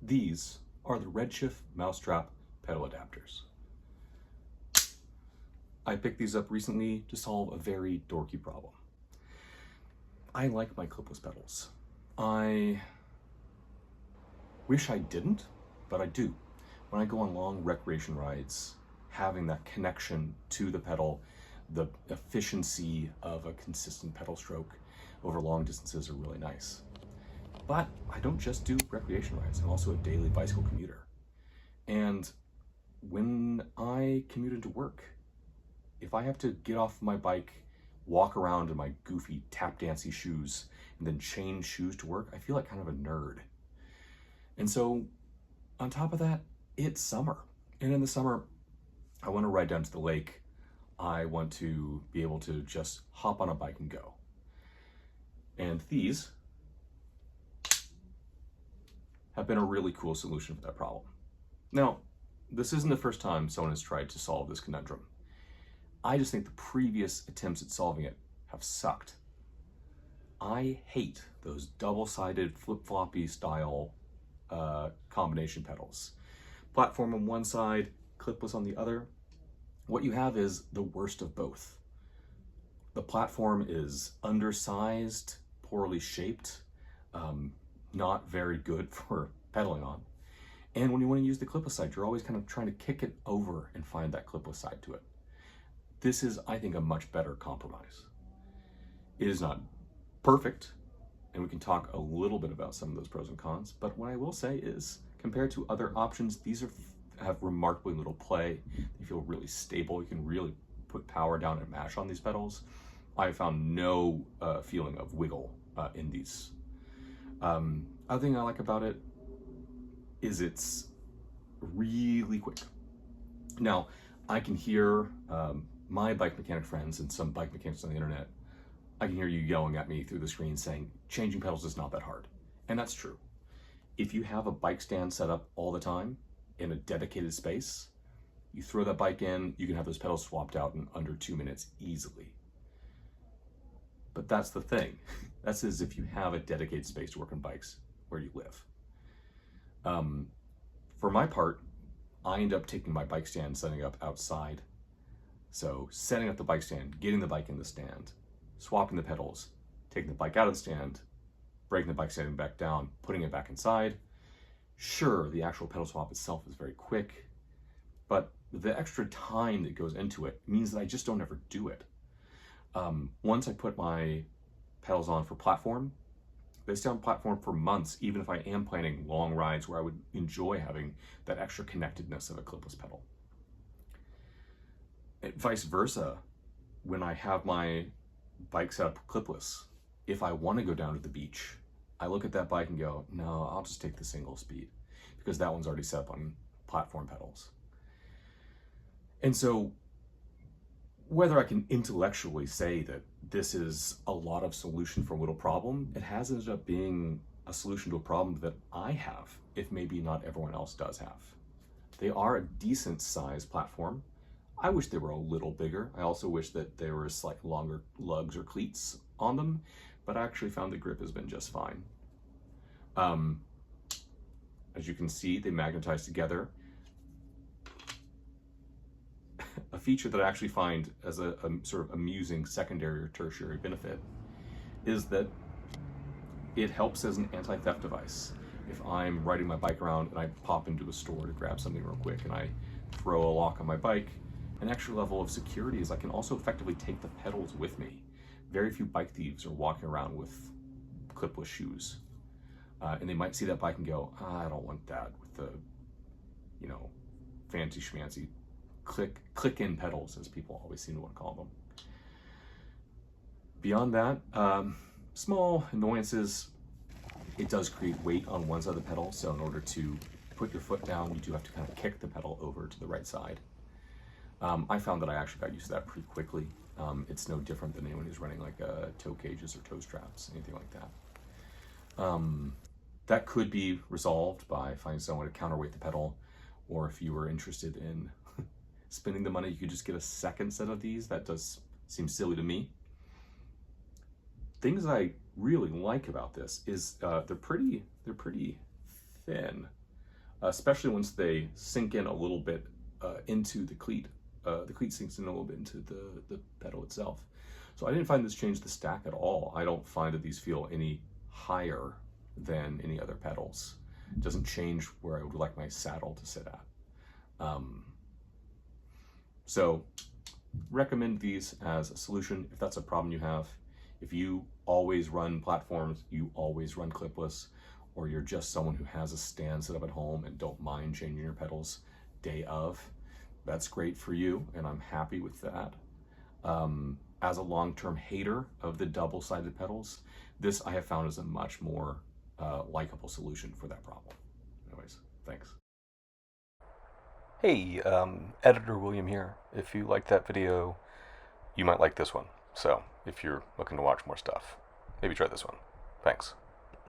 These are the Redshift Mousetrap pedal adapters. I picked these up recently to solve a very dorky problem. I like my clipless pedals. I wish I didn't, but I do. When I go on long recreation rides, having that connection to the pedal, the efficiency of a consistent pedal stroke over long distances are really nice. But I don't just do recreation rides, I'm also a daily bicycle commuter. And when I commute into work, if I have to get off my bike, walk around in my goofy tap dancey shoes, and then change shoes to work, I feel like kind of a nerd. And so on top of that, it's summer. And in the summer, I want to ride down to the lake. I want to be able to just hop on a bike and go. And these have been a really cool solution for that problem. Now, this isn't the first time someone has tried to solve this conundrum. I just think the previous attempts at solving it have sucked. I hate those double-sided flip-floppy style combination pedals. Platform on one side, clipless on the other. What you have is the worst of both. The platform is undersized, poorly shaped, not very good for pedaling on. And when you want to use the clipless side, you're always kind of trying to kick it over and find that clipless side to it. This is, I think, a much better compromise. It is not perfect, and we can talk a little bit about some of those pros and cons, but what I will say is, compared to other options, these have remarkably little play. They feel really stable. You can really put power down and mash on these pedals. I found no feeling of wiggle in these. Other thing I like about it is it's really quick. Now, I can hear my bike mechanic friends and some bike mechanics on the internet, I can hear you yelling at me through the screen saying, changing pedals is not that hard. And that's true. If you have a bike stand set up all the time in a dedicated space, you throw that bike in, you can have those pedals swapped out in under 2 minutes easily. But that's the thing. That's as if you have a dedicated space to work on bikes where you live. For my part, I end up taking my bike stand, setting up outside. So setting up the bike stand, getting the bike in the stand, swapping the pedals, taking the bike out of the stand, breaking the bike stand back down, putting it back inside. Sure, the actual pedal swap itself is very quick, but the extra time that goes into it means that I just don't ever do it. Once I put my pedals on for platform, they stay on platform for months, even if I am planning long rides where I would enjoy having that extra connectedness of a clipless pedal. And vice versa, when I have my bike set up clipless, if I want to go down to the beach, I look at that bike and go, no, I'll just take the single speed because that one's already set up on platform pedals. And so whether I can intellectually say that this is a lot of solution for a little problem, it has ended up being a solution to a problem that I have, if maybe not everyone else does have. They are a decent sized platform. I wish they were a little bigger. I also wish that there were slightly longer lugs or cleats on them, but I actually found the grip has been just fine. As you can see, they magnetize together. A feature that I actually find as a sort of amusing secondary or tertiary benefit is that it helps as an anti-theft device. If I'm riding my bike around and I pop into a store to grab something real quick and I throw a lock on my bike, an extra level of security is I can also effectively take the pedals with me. Very few bike thieves are walking around with clipless shoes. And they might see that bike and go, I don't want that with the, fancy schmancy click-in pedals, as people always seem to want to call them. Beyond that, small annoyances. It does create weight on one side of the pedal, so in order to put your foot down, you do have to kind of kick the pedal over to the right side. I found that I actually got used to that pretty quickly. It's no different than anyone who's running like toe cages or toe straps, anything like that. That could be resolved by finding someone to counterweight the pedal, or if you were interested in spending the money, you could just get a second set of these. That does seem silly to me. Things I really like about this is they're pretty thin. especially once they sink in a little bit into the cleat. The cleat sinks in a little bit into the pedal itself. So I didn't find this change the stack at all. I don't find that these feel any higher than any other pedals. It doesn't change where I would like my saddle to sit at. So recommend these as a solution if that's a problem you have. If you always run platforms, you always run clipless, or you're just someone who has a stand set up at home and don't mind changing your pedals day of, that's great for you, and I'm happy with that. As a long-term hater of the double-sided pedals, this I have found is a much more likable solution for that problem. Anyways, thanks. Hey, Editor William here. If you liked that video, you might like this one. So, if you're looking to watch more stuff, maybe try this one. Thanks.